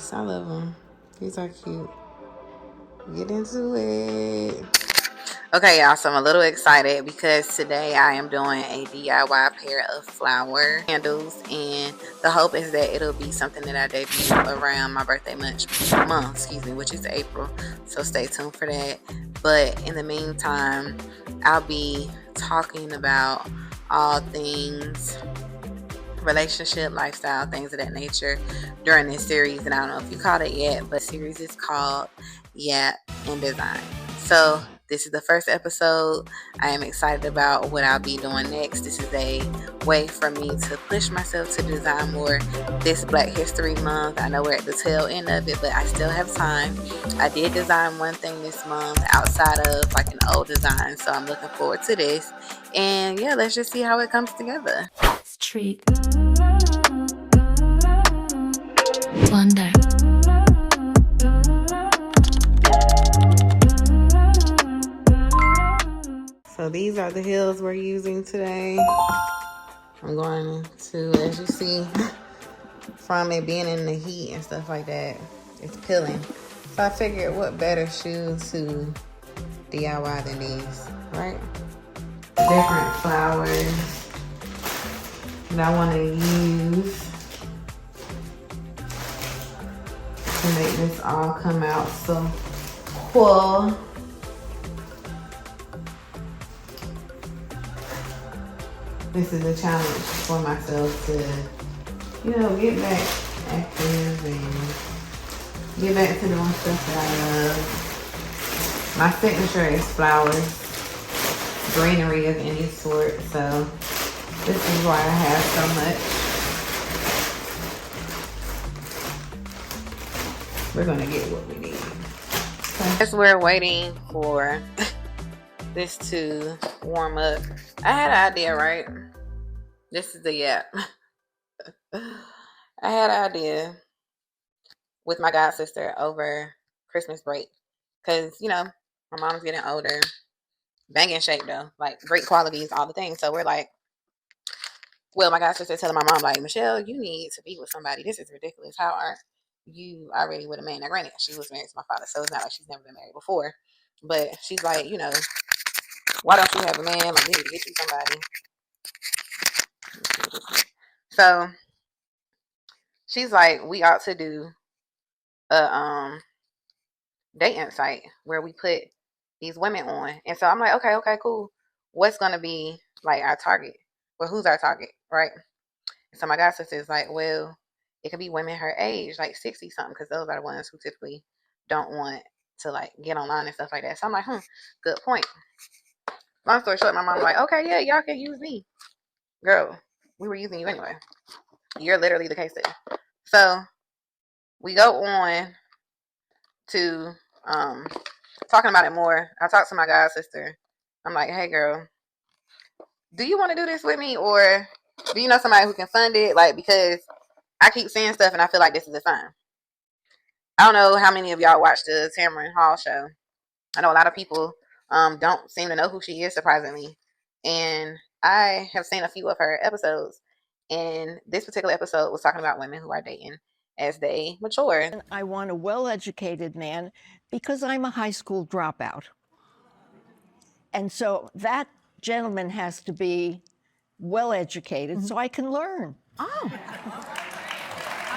these. I love them. These are cute. Get into it. Okay, y'all, so I'm a little excited because today I am doing a DIY pair of flower candles, and the hope is that it'll be something that I debut around my birthday month, which is April, so stay tuned for that. But in the meantime, I'll be talking about all things relationship, lifestyle, things of that nature during this series. And I don't know if you caught it yet, but the series is called Yap and Design. So this is the first episode. I am excited about what I'll be doing next. This is a way for me to push myself to design more this Black History Month. I know we're at the tail end of it, but I still have time. I did design one thing this month outside of like an old design, so I'm looking forward to this. And yeah, let's just see how it comes together. Street Wonder. So these are the heels we're using today. I'm going to, as you see, from it being in the heat and stuff like that, it's peeling. So I figured what better shoes to DIY than these, right? Different flowers that I want to use to make this all come out so cool. This is a challenge for myself to, get back active and get back to doing stuff that I love. My signature is flowers, greenery of any sort, so this is why I have so much. We're gonna get what we need. So as we're waiting for this to warm up, I had an idea, right? This is the Yap. I had an idea with my god sister over Christmas break, because my mom's getting older, banging shape though, like great qualities, all the things. So we're like, well, my god sister telling my mom, like, Michelle, you need to be with somebody. This is ridiculous. How are you already with a man? Now, granted, she was married to my father, so it's not like she's never been married before. But she's like, why don't you have a man? Like, we need to get you somebody. So she's like, we ought to do a dating site where we put these women on. And so I'm like, okay, cool. What's gonna be like our target? Well, who's our target, right? So my god sister is like, well, it could be women her age, like 60 something, because those are the ones who typically don't want to like get online and stuff like that. So I'm like, good point. Long story short, my mom's like, okay, yeah, y'all can use me. Girl, we were using you anyway. You're literally the case study. So we go on to talking about it more. I talked to my god sister. I'm like, hey girl, do you want to do this with me, or do you know somebody who can fund it? Like, because I keep saying stuff and I feel like this is a sign. I don't know how many of y'all watched the Tamron Hall show. I know a lot of people don't seem to know who she is, surprisingly. And I have seen a few of her episodes. And this particular episode was talking about women who are dating as they mature. I want a well-educated man because I'm a high school dropout. And so that gentleman has to be well-educated so I can learn. Oh.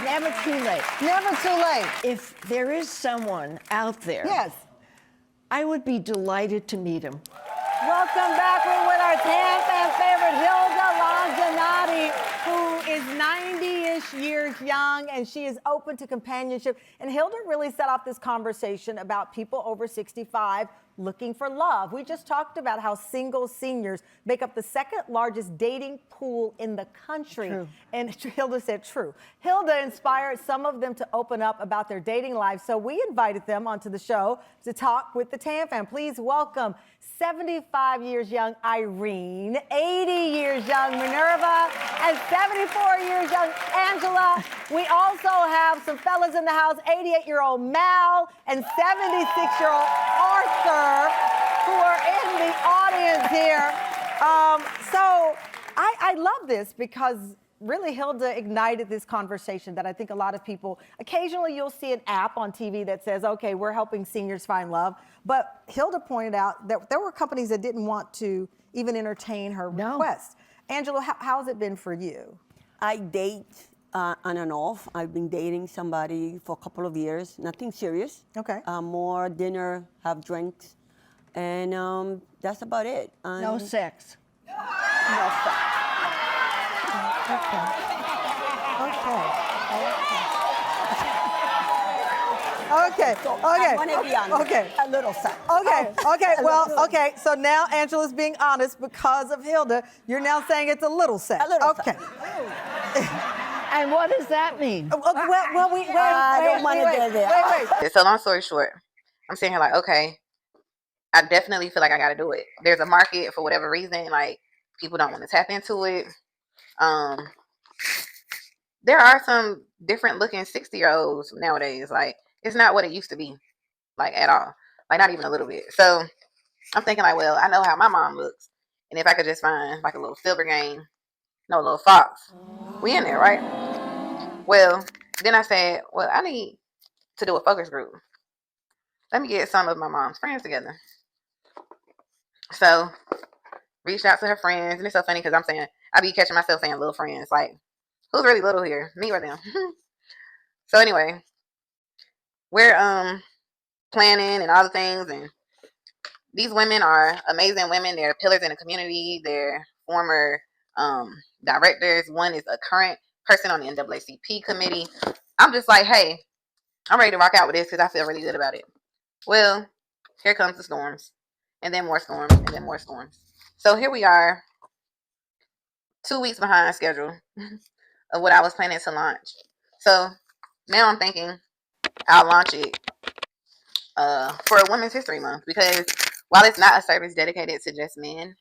Never too late. Never too late. If there is someone out there, Yes. I would be delighted to meet him. Welcome back. We're with our Tam fan favorite, Hilda Longinati, who is 90-ish years young, and she is open to companionship. And Hilda really set off this conversation about people over 65 looking for love. We just talked about how single seniors make up the second largest dating pool in the country. True. And Hilda said true. Hilda inspired some of them to open up about their dating lives. So we invited them onto the show to talk with the Tam fan. Please welcome 75 years young Irene, 80 years young Minerva, and 74 years young Angela. We also have some fellas in the house, 88-year-old Mal and 76-year-old Arthur, who are in the audience here. So I love this because really, Hilda ignited this conversation that I think a lot of people, occasionally you'll see an app on TV that says, okay, we're helping seniors find love. But Hilda pointed out that there were companies that didn't want to even entertain her request. Angela, how's it been for you? I date on and off. I've been dating somebody for a couple of years, nothing serious. Okay. More dinner, have drinks, and that's about it. No sex. No sex. Okay. Okay. So Okay. I want to be honest. Okay. A little sex. Okay. Okay. Well, okay. So now Angela's being honest because of Hilda. You're now saying it's a little sex. A little okay. sex. And what does that mean? Well, wait. I don't want to get there. Wait. So long story short, I'm sitting here like, okay, I definitely feel like I got to do it. There's a market for whatever reason. Like, people don't want to tap into it. There are some different looking 60-year-olds nowadays. Like, it's not what it used to be, like, at all. Like, not even a little bit. So I'm thinking like, well, I know how my mom looks. And if I could just find like a little silver game, no, little fox, we in there, right? Well, then I said, well, I need to do a focus group. Let me get some of my mom's friends together. So reached out to her friends, and it's so funny because I be catching myself saying little friends. Like, who's really little here? Me or them? So anyway, we're planning and all the things, and these women are amazing women. They're pillars in the community. They're former directors. One is a current person on the NAACP committee. I'm just like, hey, I'm ready to rock out with this because I feel really good about it. Well, here comes the storms, and then more storms, and then more storms. So here we are, 2 weeks behind schedule of what I was planning to launch. So now I'm thinking I'll launch it for a Women's History Month, because while it's not a service dedicated to just men,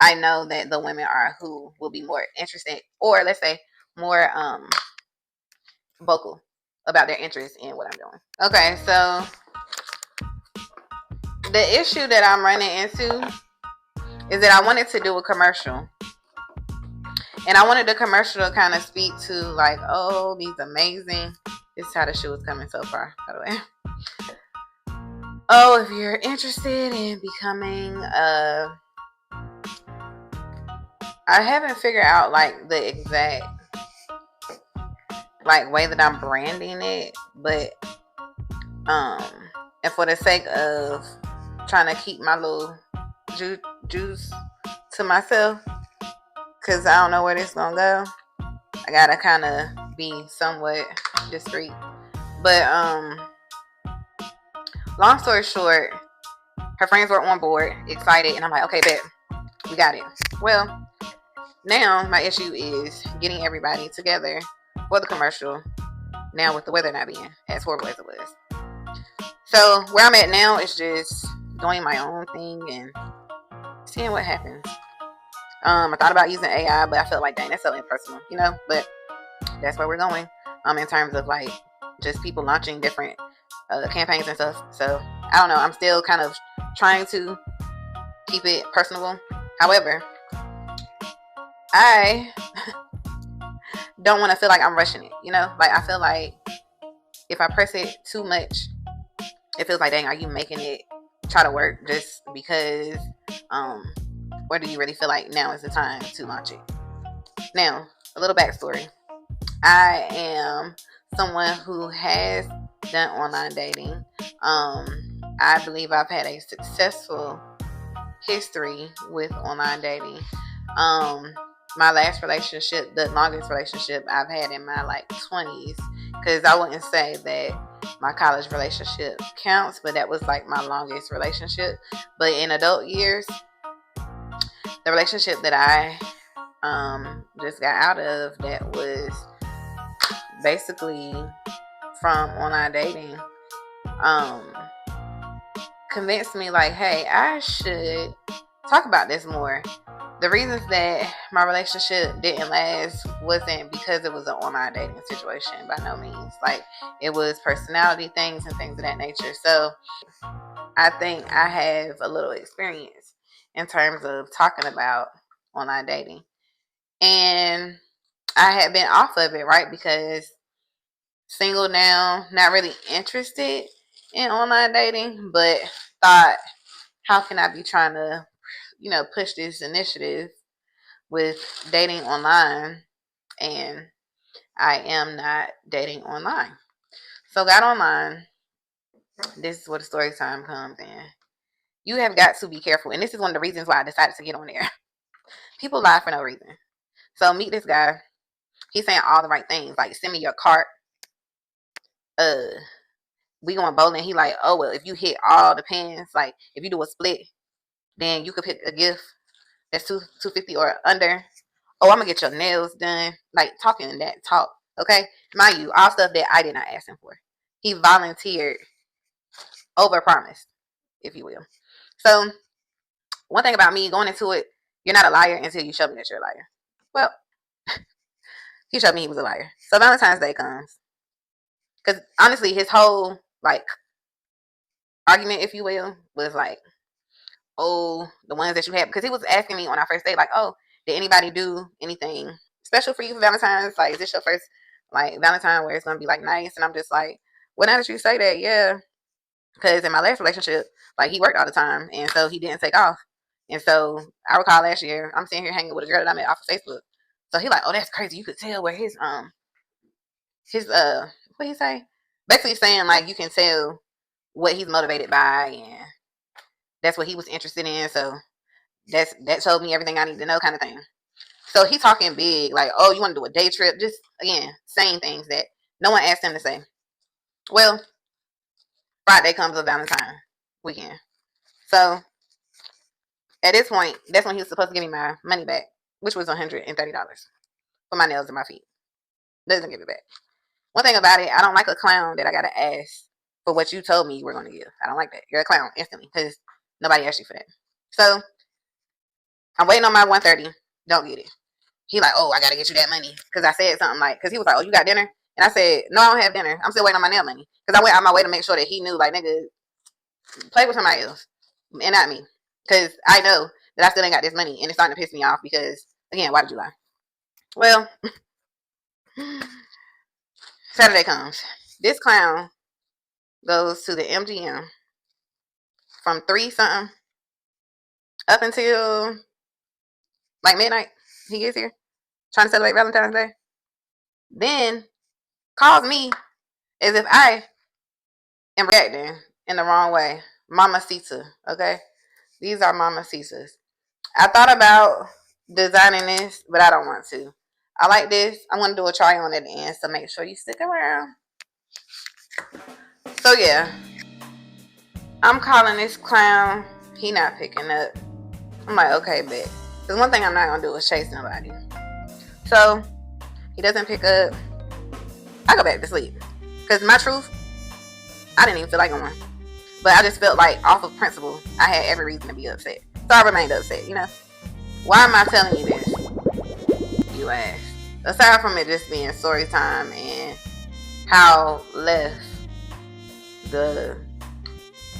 I know that the women are who will be more interested, or let's say more vocal about their interest in what I'm doing. Okay, so the issue that I'm running into is that I wanted to do a commercial. And I wanted the commercial to kind of speak to, like, oh, these amazing. This is how the shoe is coming so far, by the way. Oh, if you're interested in becoming I haven't figured out like the exact like way that I'm branding it, but and for the sake of trying to keep my little juice to myself, because I don't know where this is gonna go, I gotta kind of be somewhat discreet. But long story short, her friends were on board, excited, and I'm like, okay, bet, we got it. Well, now my issue is getting everybody together for the commercial, now with the weather not being as horrible as it was. So where I'm at now is just doing my own thing and seeing what happens. I thought about using AI, but I felt like, dang, that's so impersonal, you know? But that's where we're going in terms of like just people launching different campaigns and stuff. So I don't know. I'm still kind of trying to keep it personable. However, I don't want to feel like I'm rushing it, you know? Like, I feel like if I press it too much, it feels like, dang, are you making it try to work just because, or do you really feel like now is the time to launch it? Now, a little backstory. I am someone who has done online dating. I believe I've had a successful history with online dating. My last relationship, the longest relationship I've had in my like 20s, because I wouldn't say that my college relationship counts, but that was like my longest relationship. But in adult years, the relationship that I just got out of, that was basically from online dating, convinced me like, hey, I should talk about this more. The reasons that my relationship didn't last wasn't because it was an online dating situation, by no means. Like, it was personality things and things of that nature. So I think I have a little experience in terms of talking about online dating. And I had been off of it, right? Because single now, not really interested in online dating, but thought, how can I be trying to, push this initiative with dating online? And I am not dating online. So got online. This is where the story time comes in. You have got to be careful. And this is one of the reasons why I decided to get on there. People lie for no reason. So meet this guy. He's saying all the right things. Like, send me your cart. We going bowling. He like, oh, well, if you hit all the pins, like, if you do a split, then you could pick a gift that's $250 or under. Oh, I'm going to get your nails done. Like, talking that talk. Okay? Mind you, all stuff that I did not ask him for. He volunteered, over promised, if you will. So, one thing about me going into it, you're not a liar until you show me that you're a liar. Well, he showed me he was a liar. So Valentine's Day comes. Because honestly, his whole, like, argument, if you will, was like, oh, the ones that you had. Because he was asking me on our first date, like, oh, did anybody do anything special for you for Valentine's? Like, is this your first, like, Valentine where it's going to be, like, nice? And I'm just like, well, now that you say that, yeah. Because in my last relationship, like, he worked all the time. And so he didn't take off. And so I recall last year, I'm sitting here hanging with a girl that I met off of Facebook. So he like, oh, that's crazy. You could tell where his what he say? Basically saying, like, you can tell what he's motivated by, and that's what he was interested in. So that told me everything I need to know, kind of thing. So he talking big, like, oh, you want to do a day trip? Just, again, saying things that no one asked him to say. Well, Friday comes with Valentine weekend. So at this point, that's when he was supposed to give me my money back, which was $130 for my nails and my feet. Doesn't give it back. One thing about it, I don't like a clown that I gotta ask for what you told me you were going to give. I don't like that. You're a clown instantly because nobody asked you for that. So I'm waiting on my 130. Don't get it. He like, oh, I gotta get you that money because I said something like, because he was like, oh, you got dinner? And I said, no, I don't have dinner. I'm still waiting on my nail money because I went out my way to make sure that he knew, like, nigga, play with somebody else and not me, because I know that I still ain't got this money and it's starting to piss me off because, again, why did you lie? Well, Saturday comes. This clown goes to the MGM from 3 something up until like midnight. He gets here trying to celebrate Valentine's Day. Then calls me as if I am reacting in the wrong way. Mamacita, okay? These are mamacitas. I thought about designing this, but I don't want to. I like this. I'm going to do a try on at the end, so make sure you stick around. So, yeah. I'm calling this clown. He not picking up. I'm like, okay, bet. Because one thing I'm not going to do is chase nobody. So, he doesn't pick up. I go back to sleep. Because my truth, I didn't even feel like going. But I just felt like, off of principle, I had every reason to be upset. So I remained upset, you know. Why am I telling you this? You ask. Aside from it just being story time and how left the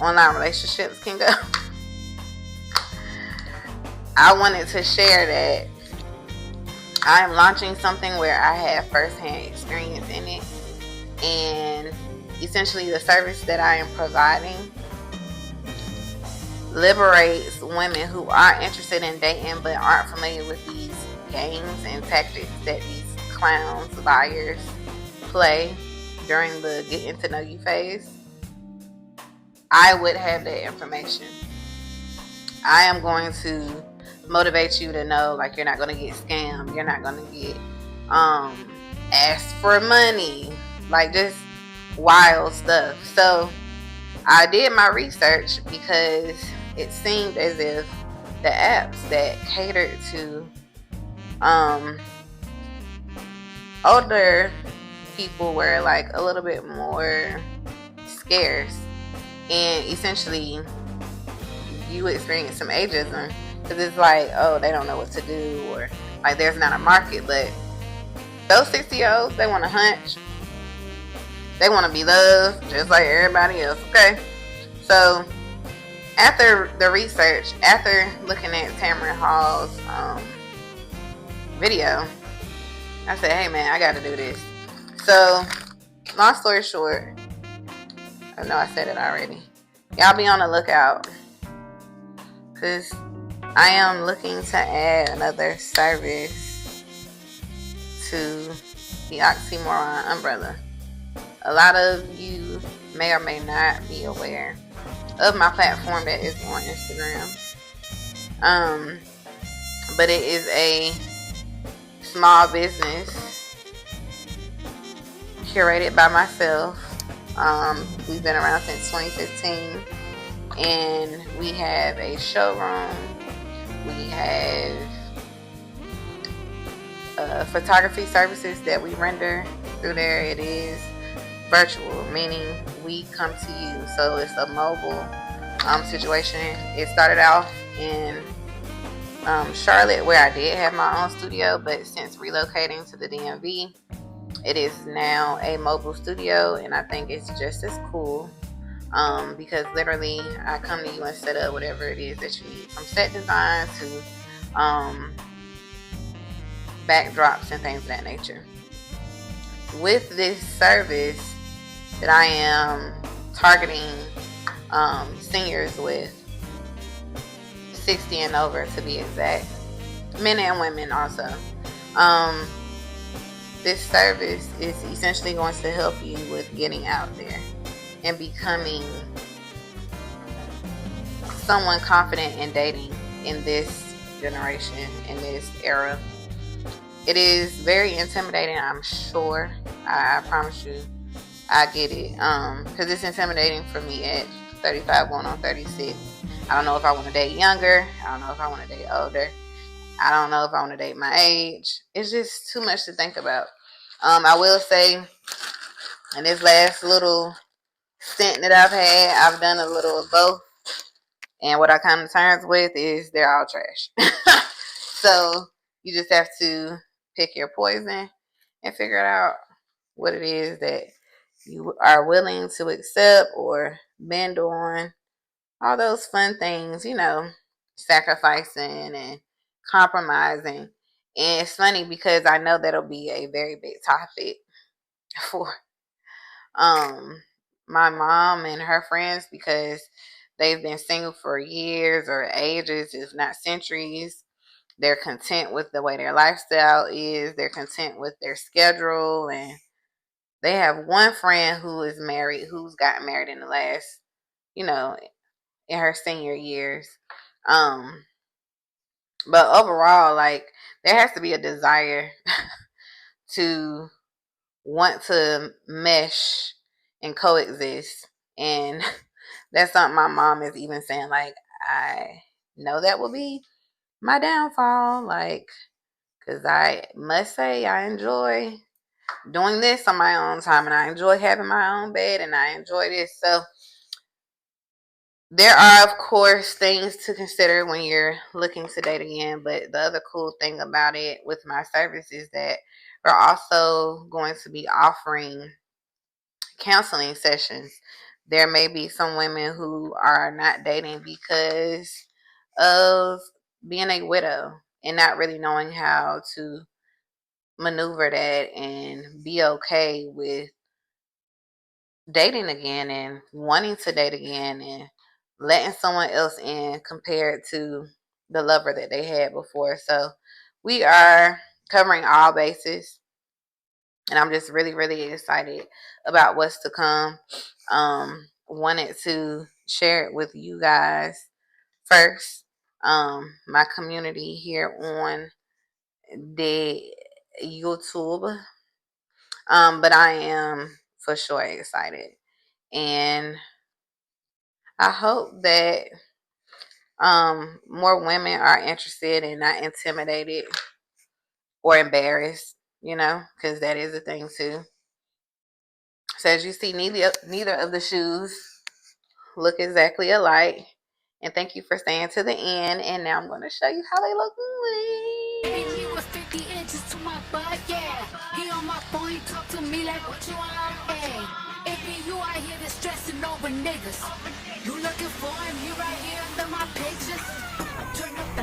online relationships can go, I wanted to share that I am launching something where I have firsthand experience in it, and essentially the service that I am providing liberates women who are interested in dating but aren't familiar with these games and tactics that these clowns, liars play during the getting to know you phase. I would have that information. I am going to motivate you to know, like, you're not going to get scammed. You're not going to get asked for money. Like, just wild stuff. So I did my research because it seemed as if the apps that catered to older people were like a little bit more scarce, and essentially you experience some ageism because it's like, oh, they don't know what to do, or like there's not a market. But those 60-year-olds, they want to hunch, they want to be loved just like everybody else. Okay, so after the research, after looking at Tamron Hall's video, I said, hey man, I gotta do this. So, long story short, I know I said it already. Y'all be on the lookout, because I am looking to add another service to the Oxymoron umbrella. A lot of you may or may not be aware of my platform that is on Instagram. But it is a small business curated by myself. We've been around since 2015, and we have a showroom. We have photography services that we render through there. It is virtual, meaning we come to you. So it's a mobile situation. It started off in Charlotte, where I did have my own studio, but since relocating to the DMV, it is now a mobile studio, and I think it's just as cool because literally I come to you and set up whatever it is that you need, from set design to backdrops and things of that nature. With this service that I am targeting seniors with, 60 and over to be exact, men and women also. This service is essentially going to help you with getting out there and becoming someone confident in dating in this generation, in this era. It is very intimidating, I'm sure. I promise you, I get it. Because it's intimidating for me at 35 going on 36. I don't know if I want to date younger. I don't know if I want to date older. I don't know if I want to date my age. It's just too much to think about. I will say, in this last little stint that I've had, I've done a little of both. And what I come to terms with is they're all trash. So you just have to pick your poison and figure out what it is that you are willing to accept or bend on. All those fun things, sacrificing and compromising. And it's funny because I know that'll be a very big topic for my mom and her friends, because they've been single for years or ages, if not centuries. They're content with the way their lifestyle is. They're content with their schedule. And they have one friend who is married, who's gotten married in the last, in her senior years. But overall, like, there has to be a desire to want to mesh and coexist. And that's something my mom is even saying, like, I know that will be my downfall. Like, because I must say I enjoy doing this on my own time, and I enjoy having my own bed, and I enjoy this. So there are, of course, things to consider when you're looking to date again. But the other cool thing about it with my service is that we're also going to be offering counseling sessions. There may be some women who are not dating because of being a widow and not really knowing how to maneuver that and be okay with dating again and wanting to date again and letting someone else in compared to the lover that they had before. So we are covering all bases, and I'm just really, really excited about what's to come. Wanted to share it with you guys first. My community here on the YouTube. But I am for sure excited. And I hope that more women are interested and not intimidated or embarrassed, because that is a thing too. So as you see, neither of the shoes look exactly alike. And thank you for staying to the end. And now I'm going to show you how they look. He was 50 inches to my butt, yeah. He on my phone, he talk to me like, what you want, hey. It be you out here that's stressing over niggas. You looking for him, he right here under my pictures. Turn up the